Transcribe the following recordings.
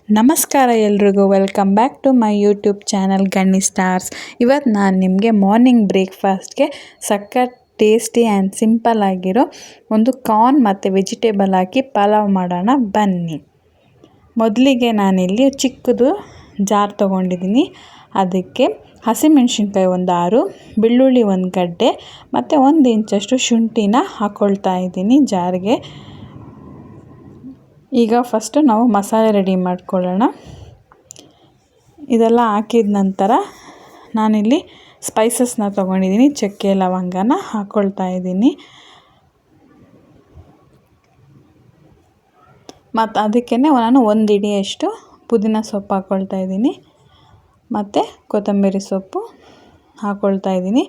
ನಮಸ್ಕಾರ ಎಲ್ರಿಗೂ welcome back to my YouTube channel Ganni stars. ಇವತ್ತು ನಾನು ನಿಮಗೆ ಮಾರ್ನಿಂಗ್ ಬ್ರೇಕ್ಫಾಸ್ಟ್ಗೆ ಸಖತ್ ಟೇಸ್ಟಿ ಆ್ಯಂಡ್ ಸಿಂಪಲ್ ಆಗಿರೋ ಒಂದು ಕಾರ್ನ್ ಮತ್ತು ವೆಜಿಟೇಬಲ್ ಹಾಕಿ ಪಲಾವ್ ಮಾಡೋಣ ಬನ್ನಿ. ಮೊದಲಿಗೆ ನಾನಿಲ್ಲಿ ಚಿಕ್ಕದು ಜಾರ್ ತೊಗೊಂಡಿದ್ದೀನಿ. ಅದಕ್ಕೆ ಹಸಿಮೆಣಸಿನ್ಕಾಯಿ ಒಂದು 6, ಬೆಳ್ಳುಳ್ಳಿ ಒಂದು ಗಡ್ಡೆ ಮತ್ತು 1 ಇಂಚಷ್ಟು ಶುಂಠಿನ ಹಾಕ್ಕೊಳ್ತಾ ಇದ್ದೀನಿ ಜಾರ್ಗೆ. ಈಗ ಫಸ್ಟು ನಾವು ಮಸಾಲೆ ರೆಡಿ ಮಾಡ್ಕೊಳ್ಳೋಣ. ಇದೆಲ್ಲ ಹಾಕಿದ ನಂತರ ನಾನಿಲ್ಲಿ ಸ್ಪೈಸಸ್ನ ತೊಗೊಂಡಿದ್ದೀನಿ. ಚಕ್ಕೆ ಲವಂಗನ ಹಾಕ್ಕೊಳ್ತಾ ಇದ್ದೀನಿ. ಮತ್ತು ಅದಕ್ಕೇ ನಾನು 1 ಹಿಡಿಯಷ್ಟು ಪುದೀನ ಸೊಪ್ಪು ಹಾಕ್ಕೊಳ್ತಾ ಇದ್ದೀನಿ ಮತ್ತು ಕೊತ್ತಂಬರಿ ಸೊಪ್ಪು ಹಾಕ್ಕೊಳ್ತಾ ಇದ್ದೀನಿ.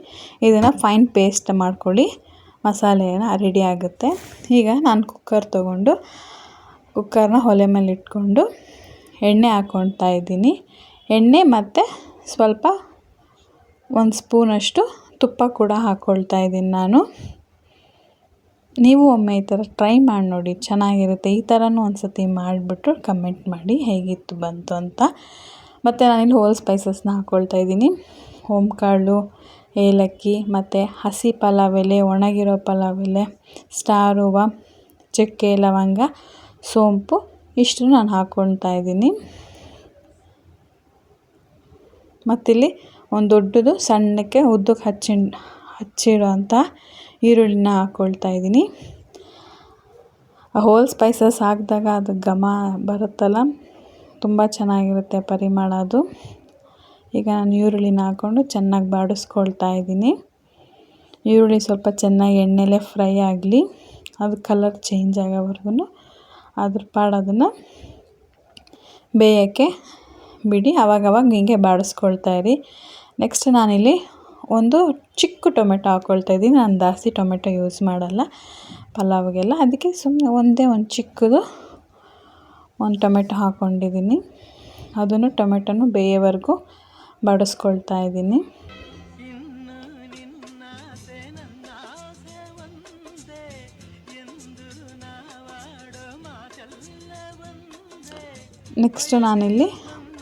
ಇದನ್ನು ಫೈನ್ ಪೇಸ್ಟ್ ಮಾಡ್ಕೊಳ್ಳಿ, ಮಸಾಲೆನ ರೆಡಿ ಆಗುತ್ತೆ. ಈಗ ನಾನು ಕುಕ್ಕರ್ ತೊಗೊಂಡು ಕುಕ್ಕರ್ನ ಒಲೆ ಮೇಲೆ ಇಟ್ಕೊಂಡು ಎಣ್ಣೆ ಹಾಕ್ಕೊಳ್ತಾ ಇದ್ದೀನಿ. ಎಣ್ಣೆ ಮತ್ತು ಸ್ವಲ್ಪ 1 ಸ್ಪೂನಷ್ಟು ತುಪ್ಪ ಕೂಡ ಹಾಕ್ಕೊಳ್ತಾ ಇದ್ದೀನಿ ನಾನು. ನೀವು ಒಮ್ಮೆ ಈ ಥರ ಟ್ರೈ ಮಾಡಿ ನೋಡಿ, ಚೆನ್ನಾಗಿರುತ್ತೆ. ಈ ಥರನೂ ಒಂದು ಸತಿ ಮಾಡಿಬಿಟ್ಟು ಕಮೆಂಟ್ ಮಾಡಿ ಹೇಗಿತ್ತು ಬಂತು ಅಂತ. ಮತ್ತು ನಾನಿಲ್ಲಿ ಹೋಲ್ ಸ್ಪೈಸಸ್ನ ಹಾಕ್ಕೊಳ್ತಾ ಇದ್ದೀನಿ. ಓಂಕಾಳು, ಏಲಕ್ಕಿ ಮತ್ತು ಹಸಿ ಪಲಾವ್ ಎಲೆ, ಒಣಗಿರೋ ಪಲಾವ್ ಎಲೆ, ಸ್ಟಾರ್ ಹೂವು, ಚಕ್ಕೆ ಲವಂಗ, ಸೋಂಪು ಇಷ್ಟು ನಾನು ಹಾಕ್ಕೊಳ್ತಾ ಇದ್ದೀನಿ. ಮತ್ತಿಲ್ಲಿ ಒಂದು ದೊಡ್ಡದು ಸಣ್ಣಕ್ಕೆ ಉದ್ದಕ್ಕೆ ಹಚ್ಚಿಡೋ ಅಂಥ ಈರುಳ್ಳಿನ ಹಾಕ್ಕೊಳ್ತಾ ಇದ್ದೀನಿ. ಹೋಲ್ ಸ್ಪೈಸಸ್ ಹಾಕಿದಾಗ ಅದು ಘಮ ಬರುತ್ತಲ್ಲ, ತುಂಬ ಚೆನ್ನಾಗಿರುತ್ತೆ ಪರಿಮಳ ಅದು. ಈಗ ನಾನು ಈರುಳ್ಳಿನ ಹಾಕ್ಕೊಂಡು ಚೆನ್ನಾಗಿ ಬಾಡಿಸ್ಕೊಳ್ತಾ ಇದ್ದೀನಿ. ಈರುಳ್ಳಿ ಸ್ವಲ್ಪ ಚೆನ್ನಾಗಿ ಎಣ್ಣೆಲೇ ಫ್ರೈ ಆಗಲಿ, ಅದು ಕಲರ್ ಚೇಂಜ್ ಆಗೋವರೆಗೂ ಅದ್ರ ಅದನ್ನು ಬೇಯೋಕ್ಕೆ ಬಿಡಿ. ಆವಾಗವಾಗ ಹೀಗೆ ಬಾಡಿಸ್ಕೊಳ್ತಾ ಇರಿ. ನೆಕ್ಸ್ಟ್ ನಾನಿಲ್ಲಿ ಒಂದು ಚಿಕ್ಕ ಟೊಮೆಟೊ ಹಾಕ್ಕೊಳ್ತಾ ಇದ್ದೀನಿ. ನಾನು ಜಾಸ್ತಿ ಟೊಮೆಟೊ ಯೂಸ್ ಮಾಡಲ್ಲ ಪಲಾವ್ಗೆಲ್ಲ, ಅದಕ್ಕೆ ಸುಮ್ಮನೆ ಒಂದು ಚಿಕ್ಕದು ಒಂದು ಟೊಮೆಟೊ ಹಾಕ್ಕೊಂಡಿದ್ದೀನಿ. ಅದನ್ನು ಟೊಮೆಟೊನು ಬೇಯೋವರೆಗೂ ಬಾಡಿಸ್ಕೊಳ್ತಾ ಇದ್ದೀನಿ. ನೆಕ್ಸ್ಟ್ ನಾನಿಲ್ಲಿ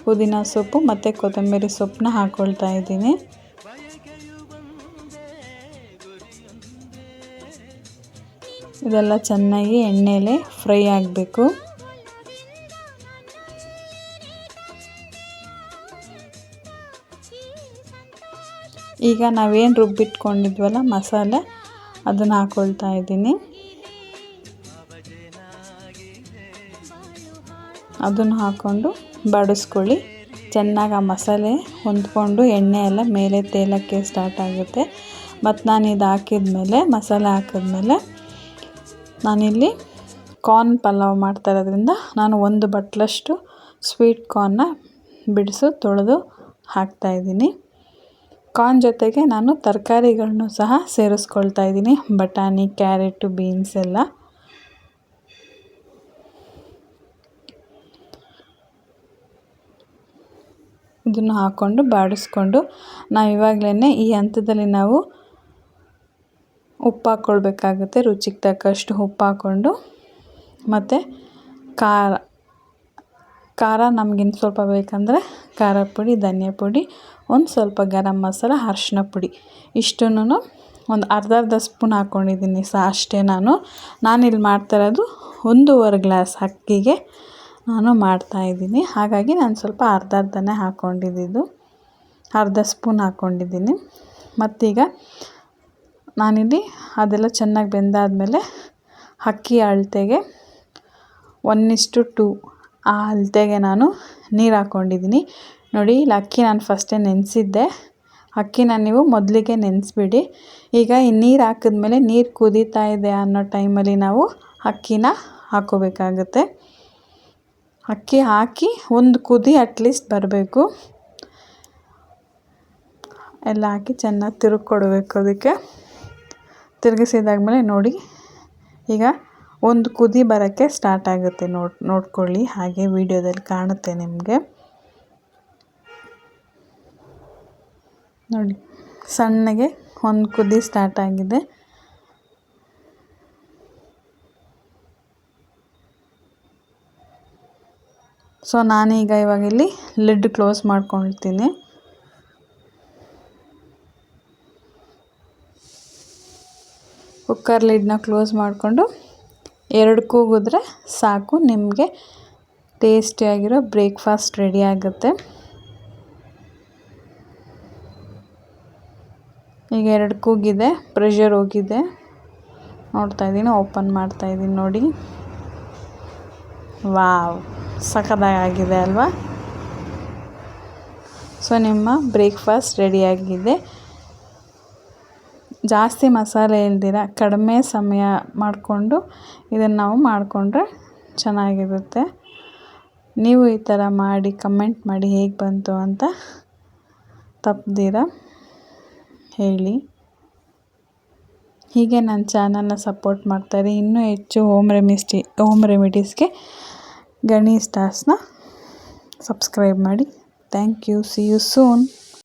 ಪುದೀನ ಸೊಪ್ಪು ಮತ್ತು ಕೊತ್ತಂಬರಿ ಸೊಪ್ಪನ್ನ ಹಾಕ್ಕೊಳ್ತಾ ಇದ್ದೀನಿ. ಇದೆಲ್ಲ ಚೆನ್ನಾಗಿ ಎಣ್ಣೆಲೆ ಫ್ರೈ ಆಗಬೇಕು. ಈಗ ನಾವೇನು ರುಬ್ಬಿಟ್ಕೊಂಡಿದ್ವಲ್ಲ ಮಸಾಲೆ, ಅದನ್ನು ಹಾಕ್ಕೊಳ್ತಾ ಇದ್ದೀನಿ. ಅದನ್ನು ಹಾಕ್ಕೊಂಡು ಬಾಡಿಸ್ಕೊಳ್ಳಿ. ಚೆನ್ನಾಗಿ ಆ ಮಸಾಲೆ ಹೊಂದ್ಕೊಂಡು ಎಣ್ಣೆ ಎಲ್ಲ ಮೇಲೆ ತೇಲಕ್ಕೆ ಸ್ಟಾರ್ಟ್ ಆಗುತ್ತೆ. ಮತ್ತು ನಾನು ಇದು ಹಾಕಿದ್ಮೇಲೆ, ಮಸಾಲೆ ಹಾಕಿದ್ಮೇಲೆ ನಾನಿಲ್ಲಿ ಕಾರ್ನ್ ಪಲಾವ್ ಮಾಡ್ತಾ ಇರೋದ್ರಿಂದ ನಾನು 1 ಬಟ್ಲಷ್ಟು ಸ್ವೀಟ್ ಕಾರ್ನ್ನ ತೊಳೆದು ಹಾಕ್ತಾಯಿದ್ದೀನಿ. ಕಾರ್ನ್ ಜೊತೆಗೆ ನಾನು ತರಕಾರಿಗಳನ್ನೂ ಸಹ ಸೇರಿಸ್ಕೊಳ್ತಾ ಇದ್ದೀನಿ. ಬಟಾಣಿ, ಕ್ಯಾರೆಟು, ಬೀನ್ಸ್ ಎಲ್ಲ. ಇದನ್ನು ಹಾಕ್ಕೊಂಡು ಬಾಡಿಸ್ಕೊಂಡು ಇವಾಗಲೇ ಈ ಹಂತದಲ್ಲಿ ನಾವು ಉಪ್ಪು ಹಾಕ್ಕೊಳ್ಬೇಕಾಗುತ್ತೆ. ರುಚಿಗೆ ತಕ್ಕಷ್ಟು ಉಪ್ಪು ಹಾಕ್ಕೊಂಡು, ಮತ್ತು ಖಾರ ನಮಗಿನ್ನು ಸ್ವಲ್ಪ ಬೇಕಂದರೆ ಖಾರ ಪುಡಿ, ಧನಿಯಾ ಪುಡಿ, ಒಂದು ಸ್ವಲ್ಪ ಗರಂ ಮಸಾಲ, ಅರಿಶಿನ ಪುಡಿ ಇಷ್ಟನ್ನು ಒಂದು ಅರ್ಧ ಸ್ಪೂನ್ ಹಾಕ್ಕೊಂಡಿದ್ದೀನಿ ಅಷ್ಟೇ. ನಾನಿಲ್ಲಿ ಮಾಡ್ತಾಯಿರೋದು 1.5 ಗ್ಲಾಸ್ ಅಕ್ಕಿಗೆ ನಾನು ಮಾಡ್ತಾಯಿದ್ದೀನಿ. ಹಾಗಾಗಿ ನಾನು ಸ್ವಲ್ಪ ಅರ್ಧನೇ ಹಾಕ್ಕೊಂಡಿದ್ದು, ಅರ್ಧ ಸ್ಪೂನ್ ಹಾಕ್ಕೊಂಡಿದ್ದೀನಿ. ಮತ್ತೀಗ ನಾನಿಲ್ಲಿ ಅದೆಲ್ಲ ಚೆನ್ನಾಗಿ ಬೆಂದಾದಮೇಲೆ ಅಕ್ಕಿ ಅಳತೆಗೆ 1:2 ಆ ಅಳತೆಗೆ ನಾನು ನೀರು ಹಾಕ್ಕೊಂಡಿದ್ದೀನಿ. ನೋಡಿ, ಇಲ್ಲಿ ಅಕ್ಕಿ ನಾನು ಫಸ್ಟೇ ನೆನೆಸಿದ್ದೆ. ಅಕ್ಕಿನ ನೀವು ಮೊದಲಿಗೆ ನೆನೆಸ್ಬಿಡಿ. ಈಗ ಈ ನೀರು ಹಾಕಿದ್ಮೇಲೆ ನೀರು ಕುದೀತಾ ಇದೆ ಅನ್ನೋ ಟೈಮಲ್ಲಿ ನಾವು ಅಕ್ಕಿನ ಹಾಕ್ಕೋಬೇಕಾಗುತ್ತೆ. ಅಕ್ಕಿ ಹಾಕಿ ಒಂದು ಕುದಿ ಅಟ್ಲೀಸ್ಟ್ ಬರಬೇಕು. ಎಲ್ಲ ಹಾಕಿ ಚೆನ್ನಾಗಿ ತಿರುಗಿಕೊಡ್ಬೇಕು. ಅದಕ್ಕೆ ತಿರುಗಿಸಿದಾದ್ಮೇಲೆ ನೋಡಿ, ಈಗ ಒಂದು ಕುದಿ ಬರೋಕ್ಕೆ ಸ್ಟಾರ್ಟ್ ಆಗುತ್ತೆ. ನೋಡ್ಕೊಳ್ಳಿ, ಹಾಗೆ ವಿಡಿಯೋದಲ್ಲಿ ಕಾಣುತ್ತೆ ನಿಮಗೆ. ನೋಡಿ, ಸಣ್ಣಗೆ ಒಂದು ಕುದಿ ಸ್ಟಾರ್ಟ್ ಆಗಿದೆ. ಸೊ ನಾನೀಗ ಇವಾಗ ಇಲ್ಲಿ ಲಿಡ್ ಕ್ಲೋಸ್ ಮಾಡ್ಕೊಳ್ತೀನಿ. ಕುಕ್ಕರ್ ಲಿಡ್ನ ಕ್ಲೋಸ್ ಮಾಡಿಕೊಂಡು 2 ಕೂಗಿದ್ರೆ ಸಾಕು, ನಿಮಗೆ ಟೇಸ್ಟಿಯಾಗಿರೋ ಬ್ರೇಕ್ಫಾಸ್ಟ್ ರೆಡಿ ಆಗುತ್ತೆ. ಈಗ 2 ಕೂಗಿದೆ, ಪ್ರೆಷರ್ ಹೋಗಿದೆ. ನೋಡ್ತಾ ಇದ್ದೀನಿ, ಓಪನ್ ಮಾಡ್ತಾ ಇದ್ದೀನಿ ನೋಡಿ. ವಾವ್, ಸಖತ್ತಾಗಿದೆ ಅಲ್ವಾ? ಸೊ ನಿಮ್ಮ ಬ್ರೇಕ್ಫಾಸ್ಟ್ ರೆಡಿಯಾಗಿದೆ. ಜಾಸ್ತಿ ಮಸಾಲೆ ಇಲ್ದಿರ ಕಡಿಮೆ ಸಮಯ ಮಾಡಿಕೊಂಡು ಇದನ್ನು ನಾವು ಮಾಡಿಕೊಂಡ್ರೆ ಚೆನ್ನಾಗಿರುತ್ತೆ. ನೀವು ಈ ಥರ ಮಾಡಿ ಕಮೆಂಟ್ ಮಾಡಿ ಹೇಗೆ ಬಂತು ಅಂತ ತಪ್ಪದಿರ ಹೇಳಿ. ಹೀಗೆ ನನ್ನ ಚಾನಲ್ನ ಸಪೋರ್ಟ್ ಮಾಡ್ತಾರೆ. ಇನ್ನೂ ಹೆಚ್ಚು ಹೋಮ್ ರೆಮಿಡೀಸ್ಗೆ ಗಣಿ ಸ್ಟಾರ್ಸ್ನ ಸಬ್ಸ್ಕ್ರೈಬ್ ಮಾಡಿ. Thank you. See you soon.